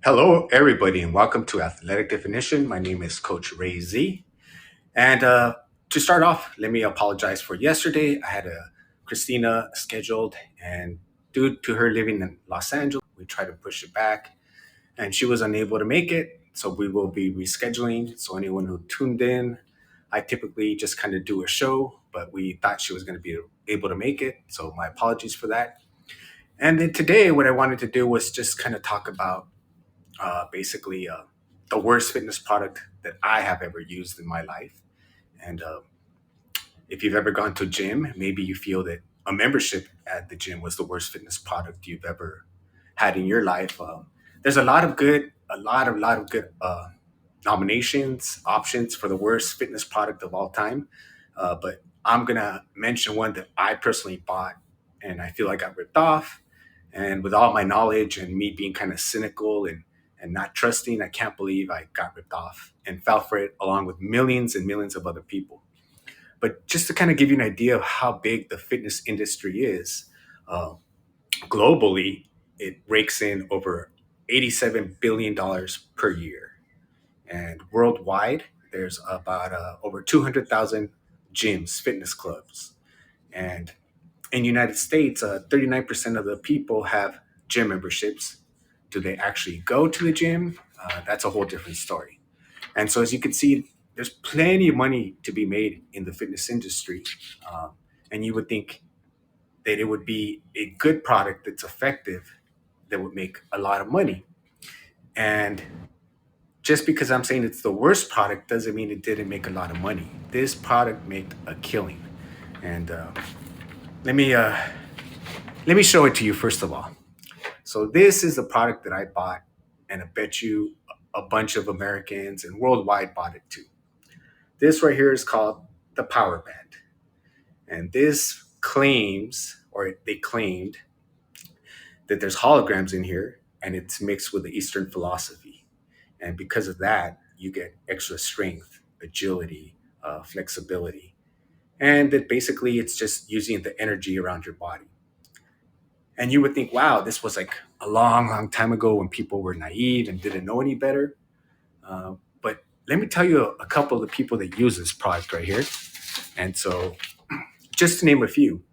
Hello, everybody, and welcome to Athletic Definition. My name is Coach Ray Z. And to start off, let me apologize for yesterday. I had a Christina scheduled, and due to her living in Los Angeles, we tried to push it back, and she was unable to make it. So we will be rescheduling. So anyone who tuned in, I typically just kind of do a show, but we thought she was going to be able to make it. So my apologies for that. And then today, what I wanted to do was just kind of talk about basically the worst fitness product that I have ever used in my life. And if you've ever gone to a gym, maybe you feel that a membership at the gym was the worst fitness product you've ever had in your life. There's a lot of good nominations, options for the worst fitness product of all time. But I'm gonna mention one that I personally bought, and I feel like I got ripped off. And with all my knowledge and me being kind of cynical and not trusting, I can't believe I got ripped off and fell for it along with millions and millions of other people. But just to kind of give you an idea of how big the fitness industry is, uh, globally, it rakes in over $87 billion dollars per year. And worldwide, there's about over 200,000 gyms, fitness clubs. And in the United States, 39% of the people have gym memberships. Do they actually go to the gym? That's a whole different story. And so, as you can see, there's plenty of money to be made in the fitness industry. Um, and you would think that it would be a good product that's effective that would make a lot of money. And just because I'm saying it's the worst product doesn't mean it didn't make a lot of money. This product made a killing. And let me uh, let me show it to you first of all. So this is the product that I bought, and I bet you a bunch of Americans and worldwide bought it too. This right here is called the Power Band, and this claims, or they claimed, that there's holograms in here, and it's mixed with the Eastern philosophy, and because of that, you get extra strength, agility, flexibility, and that basically it's just using the energy around your body. And you would think, wow, this was like a long, long time ago when people were naive and didn't know any better. But let me tell you a couple of the people that use this product right here. And so, just to name a few,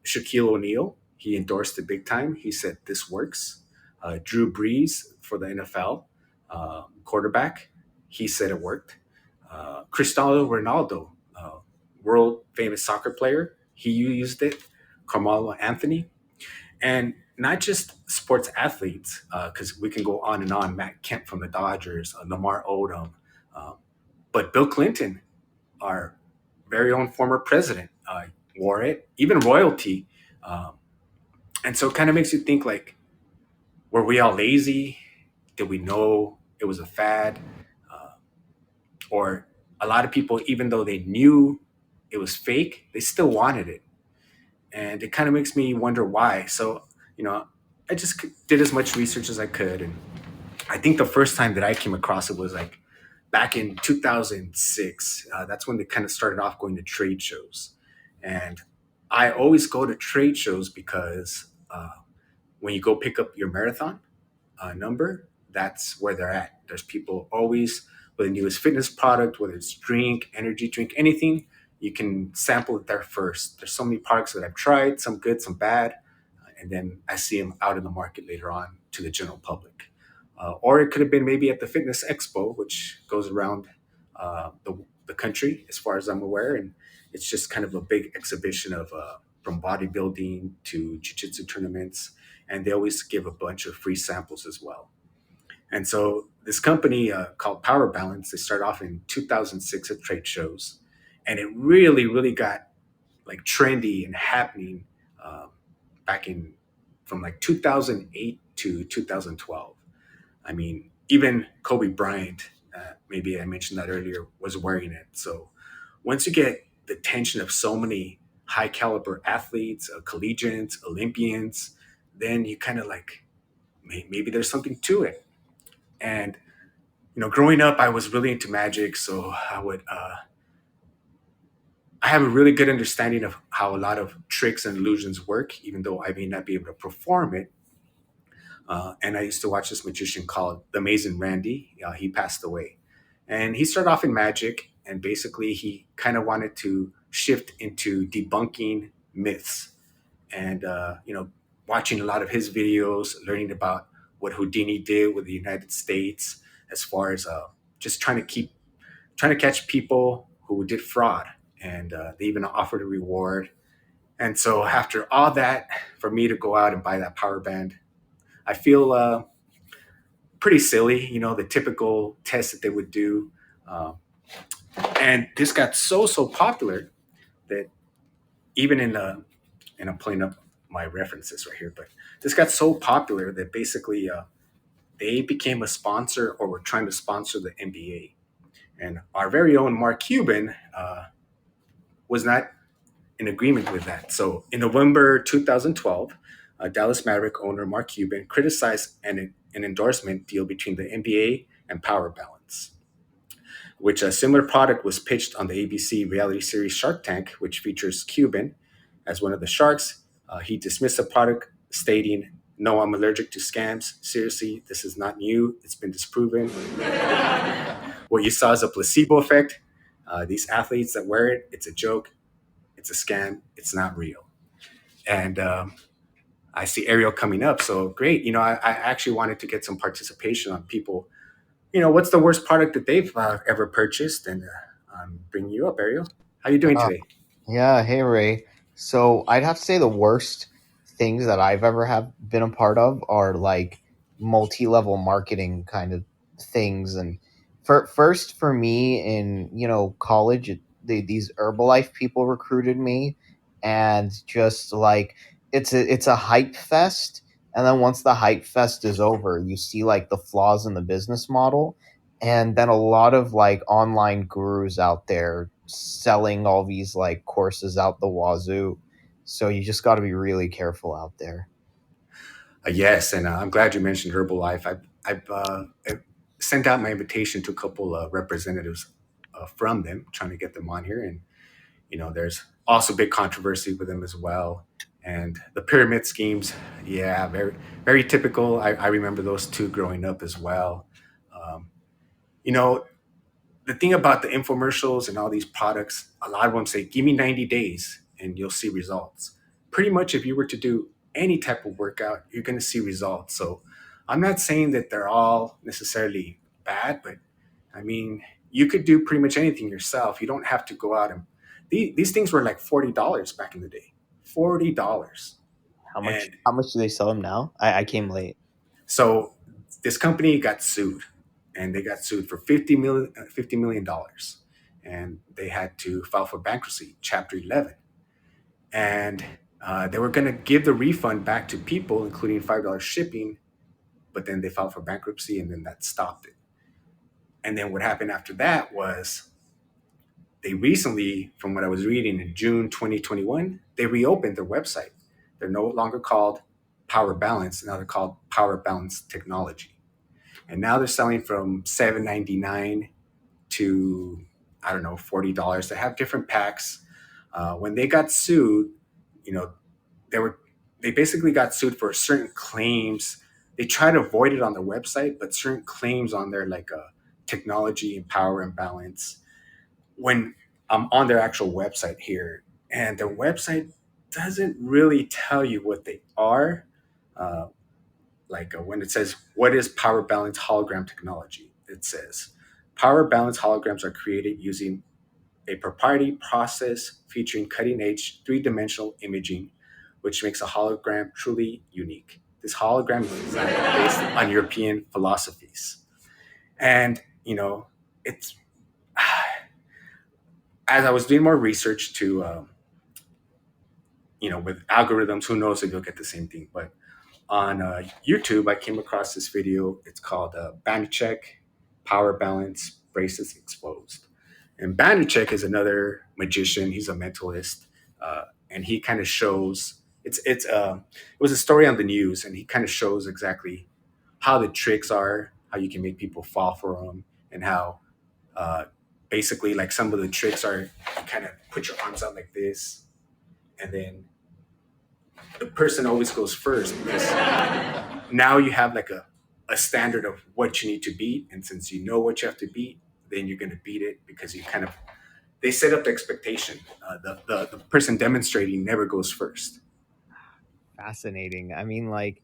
Shaquille O'Neal, he endorsed it big time. He said this works. Drew Brees for the NFL quarterback, he said it worked. Cristiano Ronaldo, world famous soccer player, he used it. Carmelo Anthony, and not just sports athletes, because we can go on and on. Matt Kemp from the Dodgers, Lamar Odom, um, but Bill Clinton, our very own former president, wore it. Even royalty, um, and so it kind of makes you think like, were we all lazy? Did we know it was a fad? Uh, or a lot of people, even though they knew it was fake, they still wanted it, and it kind of makes me wonder why. So, you know, I just did as much research as I could, and I think the first time that I came across it was like back in 2006. That's when they kind of started off going to trade shows, and I always go to trade shows because when you go pick up your marathon number, that's where they're at. There's people always with the newest fitness product, whether it's drink, energy drink, anything. You can sample it there first. There's so many products that I've tried, some good, some bad, and then I see them out in the market later on to the general public. Or it could have been maybe at the Fitness Expo, which goes around the country, as far as I'm aware, and it's just kind of a big exhibition of from bodybuilding to jiu-jitsu tournaments, and they always give a bunch of free samples as well. And so this company called Power Balance, they started off in 2006 at trade shows, and it really, really got like trendy and happening um, back in from like 2008 to 2012. I mean, even Kobe Bryant, maybe I mentioned that earlier, was wearing it. So once you get the attention of so many high caliber athletes, collegians, Olympians, then you kind of like, maybe there's something to it. And growing up, I was really into magic, so I have a really good understanding of how a lot of tricks and illusions work, even though I may not be able to perform it. And I used to watch this magician called the Amazing Randy. He passed away, and he started off in magic, and basically he kind of wanted to shift into debunking myths, and watching a lot of his videos, learning about what Houdini did with the United States, as far as just trying to catch people who did fraud, and they even offered a reward. And so after all that, for me to go out and buy that power band, I feel pretty silly, the typical test that they would do. Um, and this got so popular that even and I'm pulling up my references right here, but this got so popular that basically they became a sponsor, or were trying to sponsor the NBA. And our very own Mark Cuban was not in agreement with that. So in November 2012, Dallas Maverick owner Mark Cuban criticized an endorsement deal between the NBA and Power Balance, which a similar product was pitched on the ABC reality series Shark Tank, which features Cuban as one of the sharks. He dismissed the product, stating, "No, I'm allergic to scams. Seriously, this is not new. It's been disproven. What you saw is a placebo effect. These athletes that wear it, it's a joke. It's a scam. It's not real." And I see Ariel coming up. So great. I actually wanted to get some participation on people. What's the worst product that they've ever purchased? And I'm bringing you up, Ariel. How you doing Uh, today? yeah, hey Ray. So I'd have to say the worst things that I've ever have been a part of are like multi-level marketing kind of things. And first for me in college, these Herbalife people recruited me, and just like it's a hype fest. And then once the hype fest is over, you see like the flaws in the business model, and then a lot of like online gurus out there selling all these like courses out the wazoo. So you just got to be really careful out there. Yes, and I'm glad you mentioned Herbalife. I've sent out my invitation to a couple of representatives from them, trying to get them on here. And there's also big controversy with them as well. And the pyramid schemes, yeah, very very typical. I remember those two growing up as well. Um, you know, the thing about the infomercials and all these products, a lot of them say, "Give me 90 days and you'll see results." Pretty much, if you were to do any type of workout, you're going to see results. So I'm not saying that they're all necessarily bad, but I mean, you could do pretty much anything yourself. You don't have to go out and these things were like $40 back in the day. $40. How much? And How much do they sell them now? I came late. so this company got sued, and they got sued for $50 million, and they had to file for bankruptcy, Chapter 11. And they were going to give the refund back to people, including $5 shipping, but then they filed for bankruptcy, and then that stopped it. And then what happened after that was they recently, from what I was reading in June 2021, they reopened their website. They're no longer called Power Balance. Now they're called Power Balance Technology. And now they're selling from $7.99 to, I don't know, $40. They have different packs. When they got sued, you know, they were they basically got sued for certain claims. They tried to avoid it on their website, but certain claims on there, like technology and power and balance. When I'm on their actual website here, and their website doesn't really tell you what they are. Uh, when it says, "What is power balance hologram technology?" It says, "Power balance holograms are created using a proprietary process featuring cutting edge three-dimensional imaging, which makes a hologram truly unique. This hologram is designed based on European philosophies." And, it's, as I was doing more research to, with algorithms, who knows if you'll get the same thing, but on YouTube, I came across this video. It's called Banachek Power Balance Bracelets Exposed. And Banachek is another magician. He's a mentalist, and he kind of shows it was a story on the news, and he kind of shows exactly how the tricks are, how you can make people fall for them, and how uh, basically like some of the tricks are, you kind of put your arms out like this, and then the person always goes first because now you have like a standard of what you need to beat, and since you know what you have to beat, then you're going to beat it because you kind of they set up the expectation. The person demonstrating never goes first. Fascinating. I mean, like,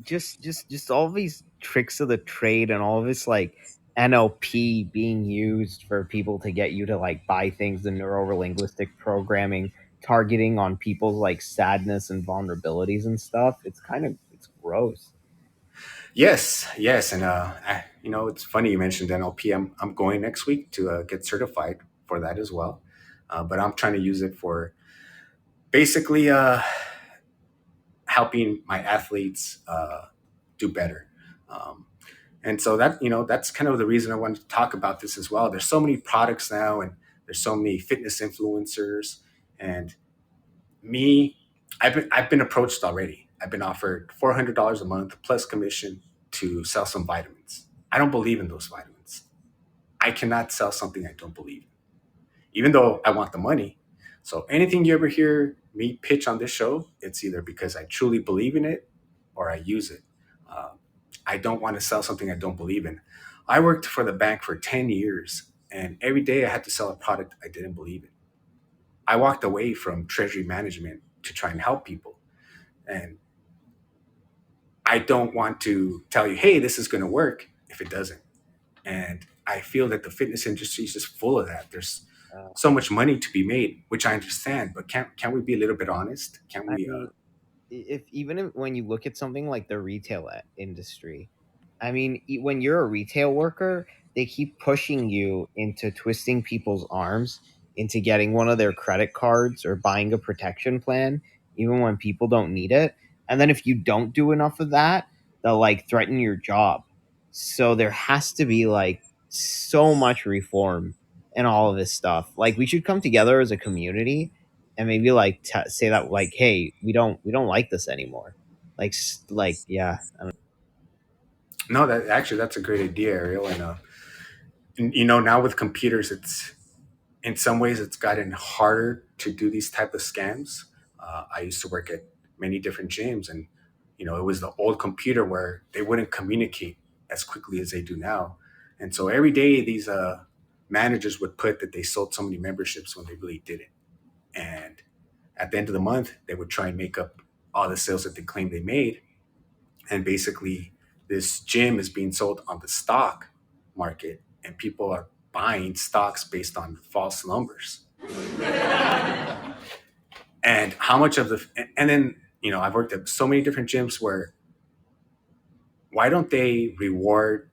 just all these tricks of the trade and all of this like NLP being used for people to get you to like buy things, the neuro linguistic programming targeting on people's like sadness and vulnerabilities and stuff. It's gross. Yes, yes, and it's funny you mentioned NLP. I'm going next week to get certified for that as well, but I'm trying to use it for basically helping my athletes do better. Um, and so that's kind of the reason I wanted to talk about this as well. There's so many products now, and there's so many fitness influencers, and me, I've been approached already. I've been offered $400 a month plus commission to sell some vitamins. I don't believe in those vitamins. I cannot sell something I don't believe in, even though I want the money. So anything you ever hear me pitch on this show, it's either because I truly believe in it or I use it. Uh, I don't want to sell something I don't believe in. I worked for the bank for 10 years, and every day I had to sell a product I didn't believe in. I walked away from treasury management to try and help people. And I don't want to tell you, hey, this is going to work if it doesn't. And I feel that the fitness industry is just full of that. There's Uh, so much money to be made, which I understand, but can't we be a little bit honest? Can I we? mean, if even if, when you look at something like the retail industry, I mean, when you're a retail worker, they keep pushing you into twisting people's arms into getting one of their credit cards or buying a protection plan, even when people don't need it. And then if you don't do enough of that, they'll like threaten your job. So there has to be like so much reform and all of this stuff. Like we should come together as a community and maybe like say that like, hey, we don't like this anymore. Like yeah, I don't No, that actually that's a great idea, Ariel. And now with computers, it's in some ways it's gotten harder to do these type of scams. I used to work at many different gyms, and it was the old computer where they wouldn't communicate as quickly as they do now. And so every day these managers would put that they sold so many memberships when they really didn't. And at the end of the month, they would try and make up all the sales that they claimed they made. And basically, this gym is being sold on the stock market, and people are buying stocks based on false numbers. And how much of the and then I've worked at so many different gyms where why don't they reward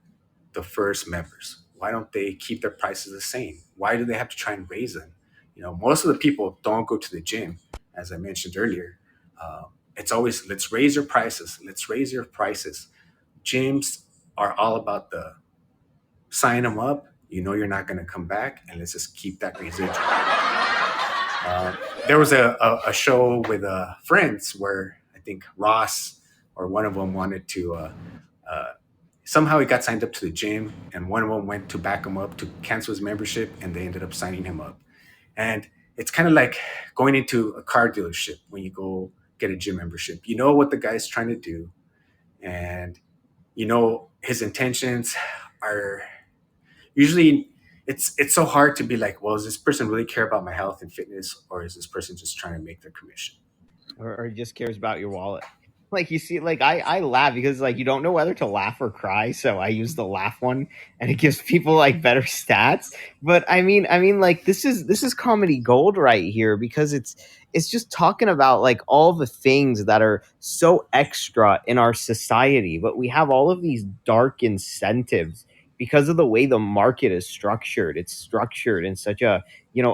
the first members? Why don't they keep their prices the same? Why do they have to try and raise them? Most of the people don't go to the gym, as I mentioned earlier. It's always let's raise your prices. Let's raise your prices. Gyms are all about the sign them up. You know you're not going to come back, and let's just keep that residual. Uh, there was a show with friends where I think Ross or one of them wanted to. Uh, Somehow he got signed up to the gym, and one of them went to back him up to cancel his membership, and they ended up signing him up. And it's kind of like going into a car dealership when you go get a gym membership. You know what the guy's trying to do, and his intentions are usually it's so hard to be like, well, does this person really care about my health and fitness, or is this person just trying to make their commission? or he just cares about your wallet. Like you see, like I laugh because like you don't know whether to laugh or cry, so I use the laugh one, and it gives people like better stats. But I mean, like this is comedy gold right here because it's just talking about like all the things that are so extra in our society, but we have all of these dark incentives because of the way the market is structured. It's structured in such a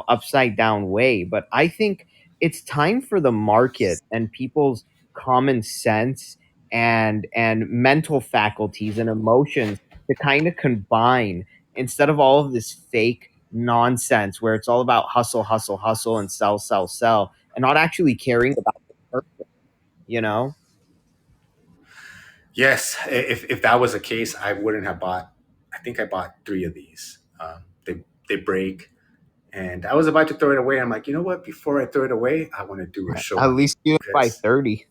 upside down way. But I think it's time for the market and people's common sense and mental faculties and emotions to kind of combine instead of all of this fake nonsense where it's all about hustle, hustle, hustle and sell, sell, sell and not actually caring about the person, you know? Yes, if that was the case, I wouldn't have bought. I think I bought three of these. They break, and I was about to throw it away. I'm like, you know what? Before I throw it away, I want to do a show At on it least do it by because 30.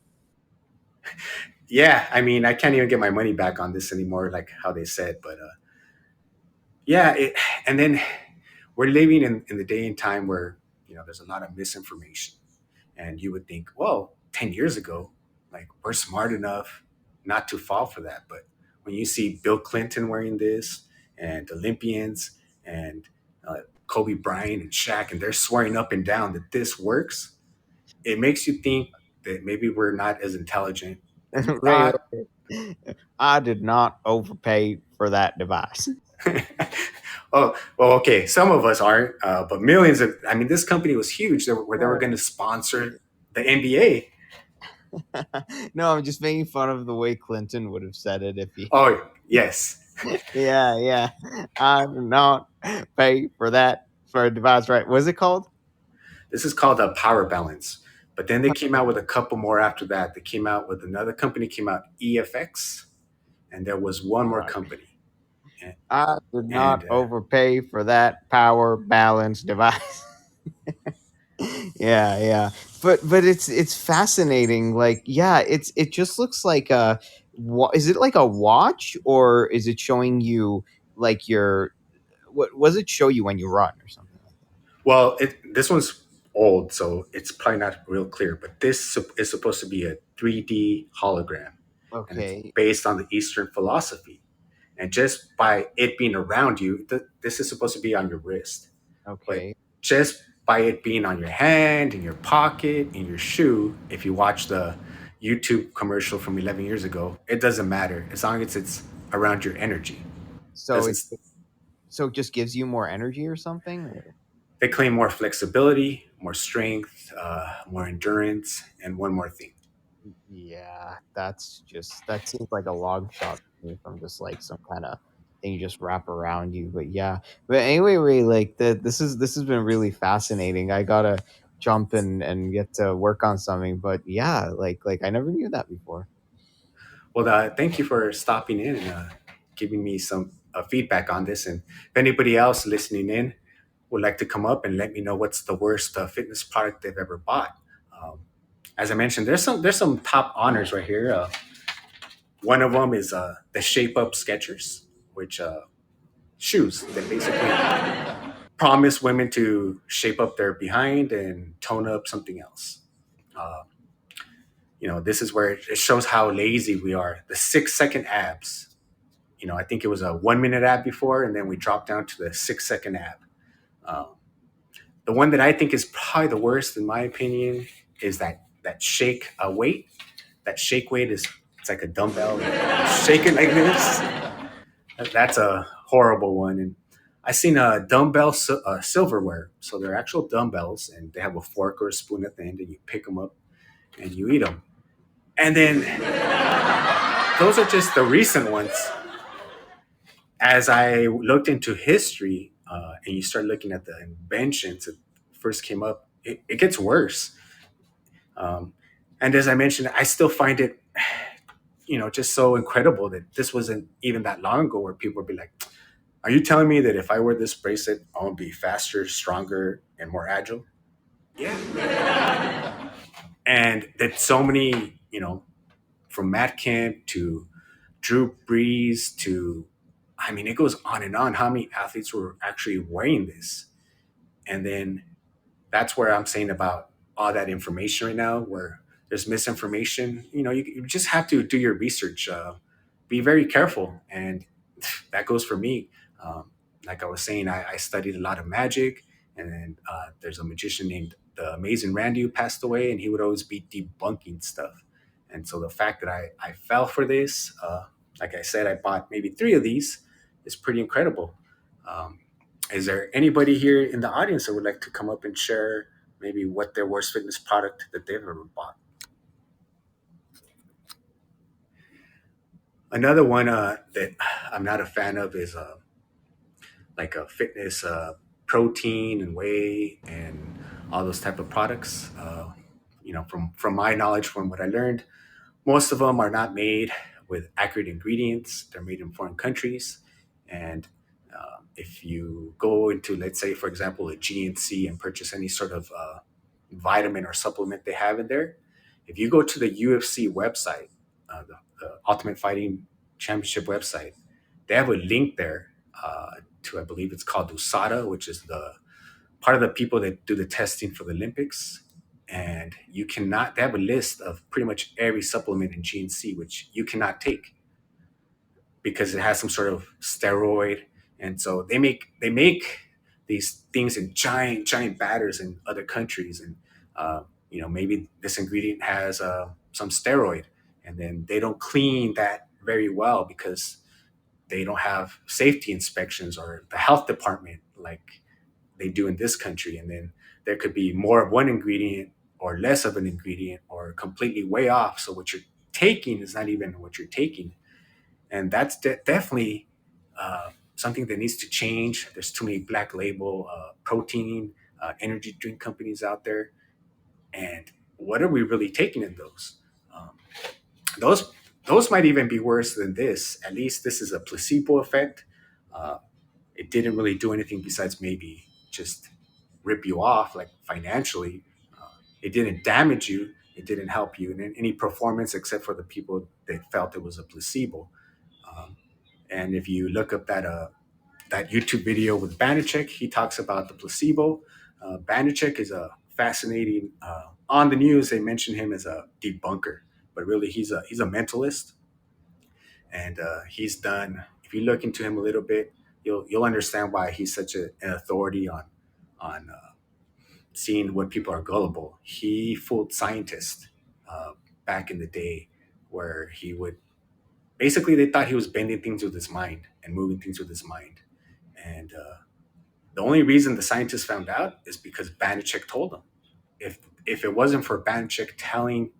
Yeah, I mean, I can't even get my money back on this anymore, like how they said. But yeah, and then we're living in the day and time where there's a lot of misinformation, and you would think, well, 10 years ago, like we're smart enough not to fall for that. But when you see Bill Clinton wearing this, and Olympians, and uh, Kobe Bryant and Shaq, and they're swearing up and down that this works, it makes you think that maybe we're not as intelligent as we Ray, thought. I did not overpay for that device. Oh, well, okay. Some of us aren't, but millions of. I mean, this company was huge. Where they were going to sponsor the NBA. No, I'm just making fun of the way Clinton would have said it if he. Oh, yes. Yeah, yeah. I did not pay for that for a device. Right? What's it called? This is called a power balance. But then they came out with a couple more after that. They came out with another company, came out EFX, and there was one more Right. company. And, I did not and overpay for that power balance device. Yeah, yeah. But it's fascinating. Like, yeah, it just looks like a is it like a watch, or is it showing you like your what was it show you when you run or something like well, this one's old, so it's probably not real clear. But this is supposed to be a 3D hologram, that? and it's Okay. based on the Eastern philosophy. And just by it being around you, this is supposed to be on your wrist. But Okay. just by it being on your hand, in your pocket, in your shoe, if you watch the YouTube commercial from 11 years ago, it doesn't matter as long as it's around your energy. So Doesn't it just gives you more energy or something? Or? They claim more flexibility, more strength, more endurance, and one more thing. Yeah, that seems like a long shot to me from just like some kind of thing you just wrap around you. But yeah, but anyway, Ray, like this has been really fascinating. I gotta jump and get to work on something. But yeah, like I never knew that before. Well, thank you for stopping in and giving me some feedback on this. And if anybody else listening in would like to come up and let me know what's the worst fitness product they've ever bought. Um, as I mentioned, there's some top honors right here. One of them is the Shape Up Skechers, which shoes that basically promise women to shape up their behind and tone up something else. Uh, this is where it shows how lazy we are. The 6 second abs. I think it was a 1 minute ab before, and then we dropped down to the 6 second ab. Um, the one that I think is probably the worst, in my opinion, is that shake weight. That shake weight is it's like a dumbbell shaking like this. That's a horrible one. And I seen a dumbbell silverware, so they're actual dumbbells, and they have a fork or a spoon at the end, and you pick them up and you eat them. And then those are just the recent ones. As I looked into history, and you start looking at the inventions that first came up, it gets worse. Um, and as I mentioned, I still find it, just so incredible that this wasn't even that long ago where people would be like, are you telling me that if I wear this bracelet, I'll be faster, stronger, and more agile? Yeah. And that so many, from Matt Kemp to Drew Brees to, I mean, it goes on and on. How many athletes were actually wearing this? And then that's where I'm saying about all that information right now, where there's misinformation. You just have to do your research. Be very careful, and that goes for me. Um, like I was saying, I studied a lot of magic, and then there's a magician named the Amazing Randy who passed away, and he would always be debunking stuff. And so the fact that I fell for this, like I said, I bought maybe three of these, is pretty incredible. Um, is there anybody here in the audience that would like to come up and share maybe what their worst fitness product that they've ever bought? Another one that I'm not a fan of is like a fitness protein and whey and all those type of products. From my knowledge, from what I learned, most of them are not made with accurate ingredients. They're made in foreign countries, and if you go into, let's say, for example, a GNC and purchase any sort of vitamin or supplement they have in there, if you go to the UFC website, the Ultimate Fighting Championship website. They have a link there to, I believe it's called USADA, which is the part of the people that do the testing for the Olympics. And you cannot, they have a list of pretty much every supplement in GNC, which you cannot take because it has some sort of steroid. And so they make these things in giant batters in other countries, and maybe this ingredient has some steroid, and then they don't clean that very well because they don't have safety inspections or the health department like they do in this country. And then there could be more of one ingredient or less of an ingredient or completely way off. So what you're taking is not even what you're taking, and that's definitely something that needs to change. There's too many black label protein energy drink companies out there, and what are we really taking in those? Um, those those might even be worse than this. At least this is a placebo effect. Uh, it didn't really do anything besides maybe just rip you off, like financially. It didn't damage you. It didn't help you in any performance except for the people that felt it was a placebo. Um, and if you look up that YouTube video with Banachek, he talks about the placebo. Banachek is a fascinating. On the news, they mention him as a debunker, but really he's a mentalist, and he's done. If you look into him a little bit, you'll understand why he's such an authority on seeing when people are gullible. He fooled scientists uh, back in the day, where he would basically they thought he was bending things with his mind and moving things with his mind, and the only reason the scientists found out is because Banachek told them. If it wasn't for Banachek telling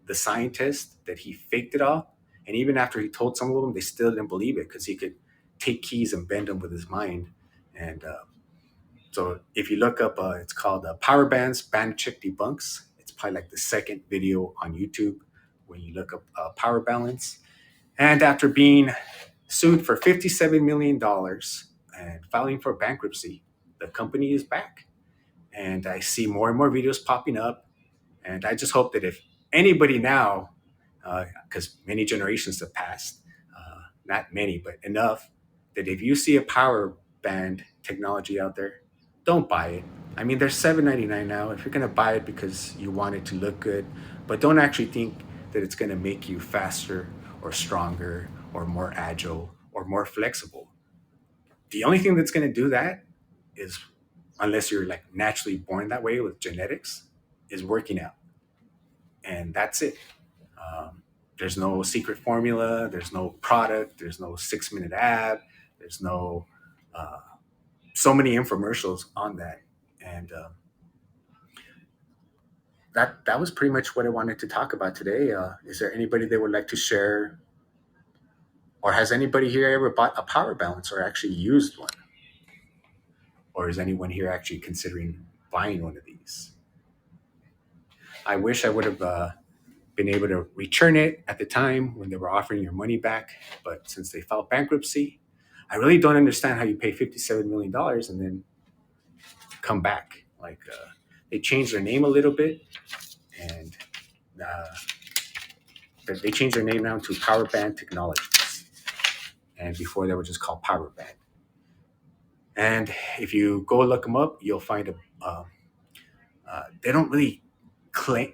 the scientists that he faked it all, and even after he told some of them, they still didn't believe it because he could take keys and bend them with his mind. And so if you look up, it's called Power Bands Banachek Debunks. It's probably like the second video on YouTube when you look up power balance. And after being sued for $57 million and filing for bankruptcy, the company is back. And I see more and more videos popping up. And I just hope that if anybody now, because many generations have passed, not many, but enough, that if you see a power band technology out there, don't buy it. I mean, they're $7.99 now. If you're going to buy it because you want it to look good, but don't actually think that it's going to make you faster or stronger or more agile or more flexible. The only thing that's going to do that is, unless you're like naturally born that way with genetics, is working out. And that's it. Um, there's no secret formula. There's no product. There's no 6 minute ad. There's no uh, so many infomercials on that. And that was pretty much what I wanted to talk about today. Is there anybody that would like to share, or has anybody here ever bought a power balance or actually used one, or is anyone here actually considering buying one of these? I wish I would have been able to return it at the time when they were offering your money back, but since they filed bankruptcy, I really don't understand how you pay $57 million and then come back. Like they changed their name a little bit, and uh, they changed their name now to Power Band Technologies, and before they were just called Power Band. And if you go look them up, you'll find they don't really claim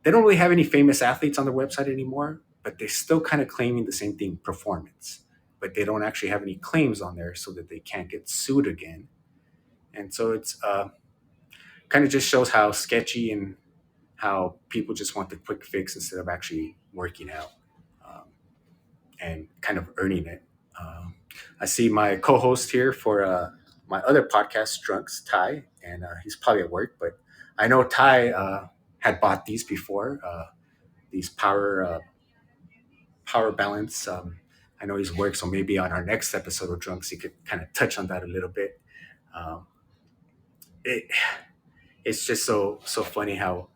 they don't really have any famous athletes on their website anymore, but they're still kind of claiming the same thing, performance. But they don't actually have any claims on there so that they can't get sued again. And so it's kind of just shows how sketchy and how people just want the quick fix instead of actually working out um, and kind of earning it. Um, I see my co-host here for my other podcast, Drunks, Ty, and he's probably at work, but I know Ty had bought these before, these power balance. I know he's work, so maybe on our next episode of Drunks, he could kind of touch on that a little bit. Um, it, it's just so funny how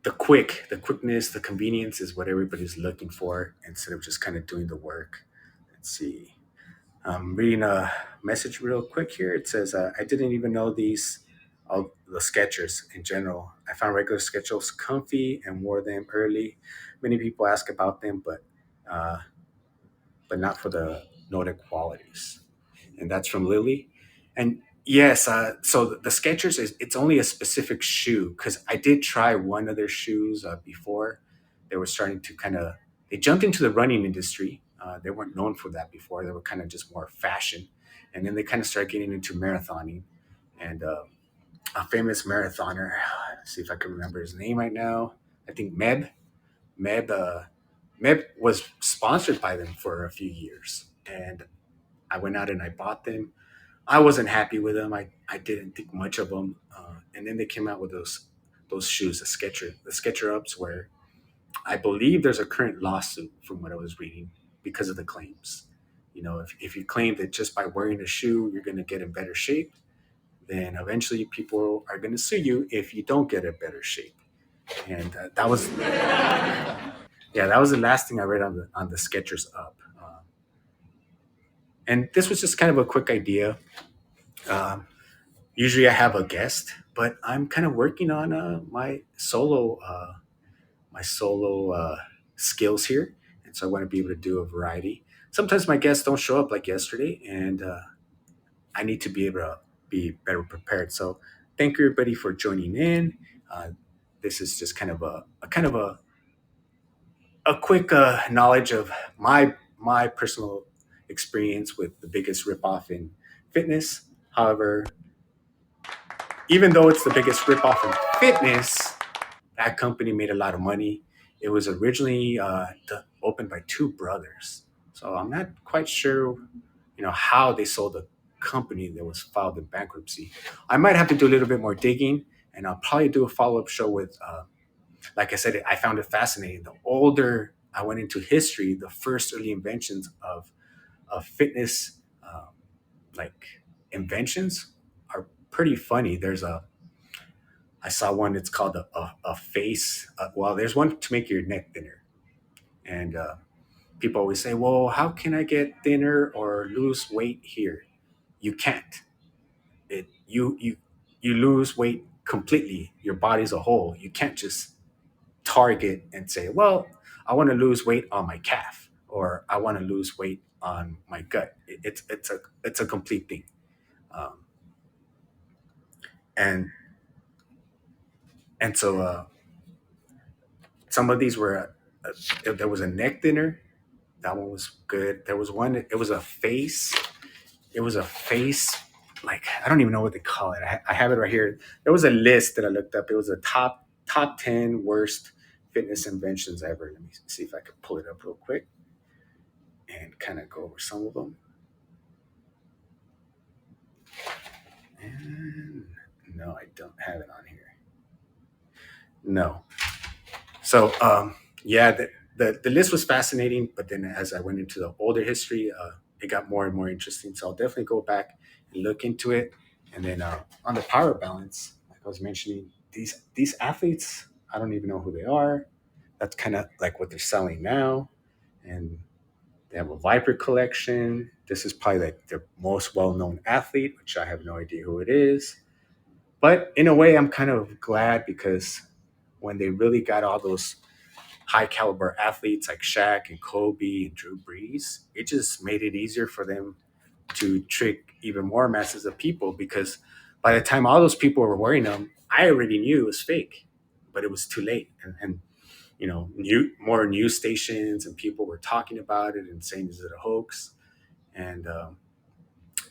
the quickness, the convenience is what everybody's looking for instead of just kind of doing the work. Let's see. I'm reading a message real quick here. It says, I didn't even know these. all the Skechers in general. I found regular Skechers comfy and wore them early. Many people ask about them, uh, but not for the Nordic qualities. And that's from Lily. And yes, so the Skechers is it's only a specific shoe because I did try one of their shoes before. They were starting to kind of they jumped into the running industry. They weren't known for that before. They were kind of just more fashion, and then they kind of started getting into marathoning. And a famous marathoner, let's see if I can remember his name right now. I think Meb. Meb was sponsored by them for a few years, and I went out and I bought them. I wasn't happy with them. I didn't think much of them. And then they came out with those shoes, the Sketcher Ups, where I believe there's a current lawsuit from what I was reading because of the claims. You know, if you claim that just by wearing a shoe you're going to get in better shape, then eventually people are going to sue you if you don't get a better shape. And that was yeah, that was the last thing I read on the Skechers Up. And this was just kind of a quick idea. Um, Usually I have a guest, but I'm kind of working on my solo skills here, and so I want to be able to do a variety. Sometimes my guests don't show up like yesterday, and I need to be able to be better prepared. So thank you everybody for joining in. Uh, this is just kind of a quick knowledge of my personal experience with the biggest ripoff in fitness. However, even though it's the biggest ripoff in fitness, that company made a lot of money. It was originally opened by two brothers, so I'm not quite sure, how they sold a company that was filed in bankruptcy. I might have to do a little bit more digging, and I'll probably do a follow up show with. Like I said, I found it fascinating. The older I went into history, the first early inventions of fitness, like inventions, are pretty funny. I saw one. It's called a face. Well, there's one to make your neck thinner, and people always say, "Well, how can I get thinner or lose weight here?" You can't. You lose weight completely. Your body as a whole. You can't just target and say, "Well, I want to lose weight on my calf," or "I want to lose weight on my gut." It's a complete thing. Um, and and so some of these were. There was a neck thinner. That one was good. There was one. It was a face. It was a face. Like I don't even know what they call it. I have it right here. There was a list that I looked up. It was a top 10 worst fitness inventions ever. Let me see if I could pull it up real quick and kind of go over some of them. And no, I don't have it on here. No. So yeah, the list was fascinating, but then as I went into the older history, it got more and more interesting. So I'll definitely go back and look into it. And then on the power balance, like I was mentioning, these athletes, I don't even know who they are. That's kind of like what they're selling now, and they have a Viper collection. This is probably like their most well-known athlete, which I have no idea who it is. But in a way, I'm kind of glad because when they really got all those high caliber athletes like Shaq and Kobe and Drew Brees, it just made it easier for them to trick even more masses of people because by the time all those people were wearing them, I already knew it was fake, but it was too late. And more news stations and people were talking about it and saying, "Is it a hoax?" And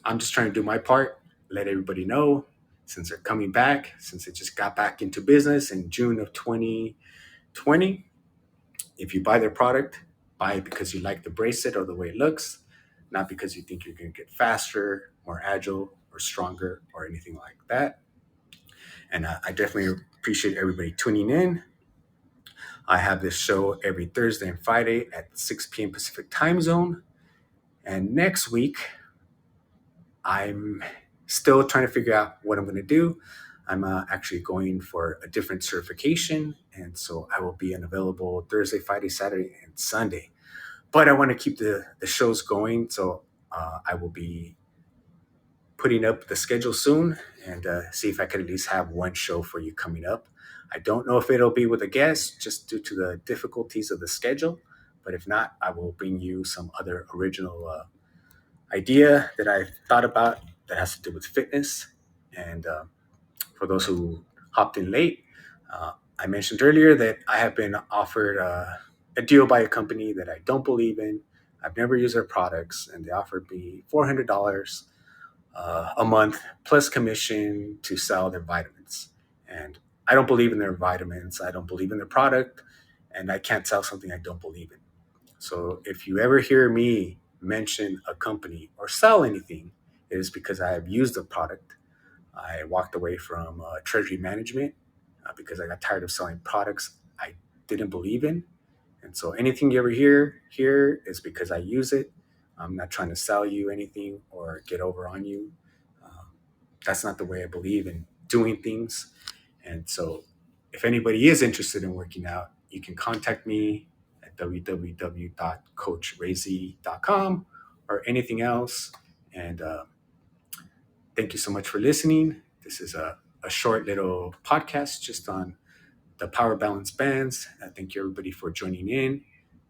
I'm just trying to do my part, let everybody know since they're coming back, since they just got back into business in June of 2020. If you buy their product, buy it because you like the bracelet or the way it looks, not because you think you're going to get faster, more agile, or stronger, or anything like that. And I definitely appreciate everybody tuning in. I have this show every Thursday and Friday at 6 p.m. Pacific time zone. And next week, I'm still trying to figure out what I'm going to do. I'm actually going for a different certification. And so I will be unavailable Thursday, Friday, Saturday, and Sunday. But I want to keep the shows going. So I will be putting up the schedule soon and see if I could at least have one show for you coming up. I don't know if it'll be with a guest just due to the difficulties of the schedule, but if not, I will bring you some other original idea that I thought about that has to do with fitness. And for those who hopped in late, I mentioned earlier that I have been offered a deal by a company that I don't believe in. I've never used their products, and they offered me $400 a month plus commission to sell their vitamins. And I don't believe in their vitamins. I don't believe in their product, and I can't sell something I don't believe in. So if you ever hear me mention a company or sell anything, it is because I have used the product. I walked away from treasury management because I got tired of selling products I didn't believe in. And so anything you ever hear here is because I use it. I'm not trying to sell you anything or get over on you. Um, that's not the way I believe in doing things. And so if anybody is interested in working out, you can contact me at www.coachrazy.com or anything else. And thank you so much for listening. This is a short little podcast just on the power balance bands. Thank you everybody for joining in.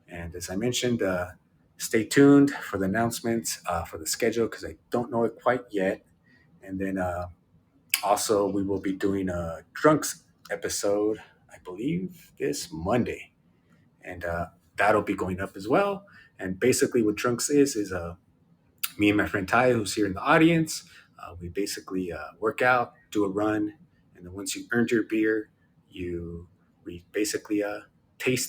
And as I mentioned, stay tuned for the announcements for the schedule because I don't know it quite yet. And then also, we will be doing a Drunks episode, I believe, this Monday. And that'll be going up as well. And basically, what Drunks is me and my friend Ty, who's here in the audience, we basically work out, do a run, and then once you earned your beer, we basically taste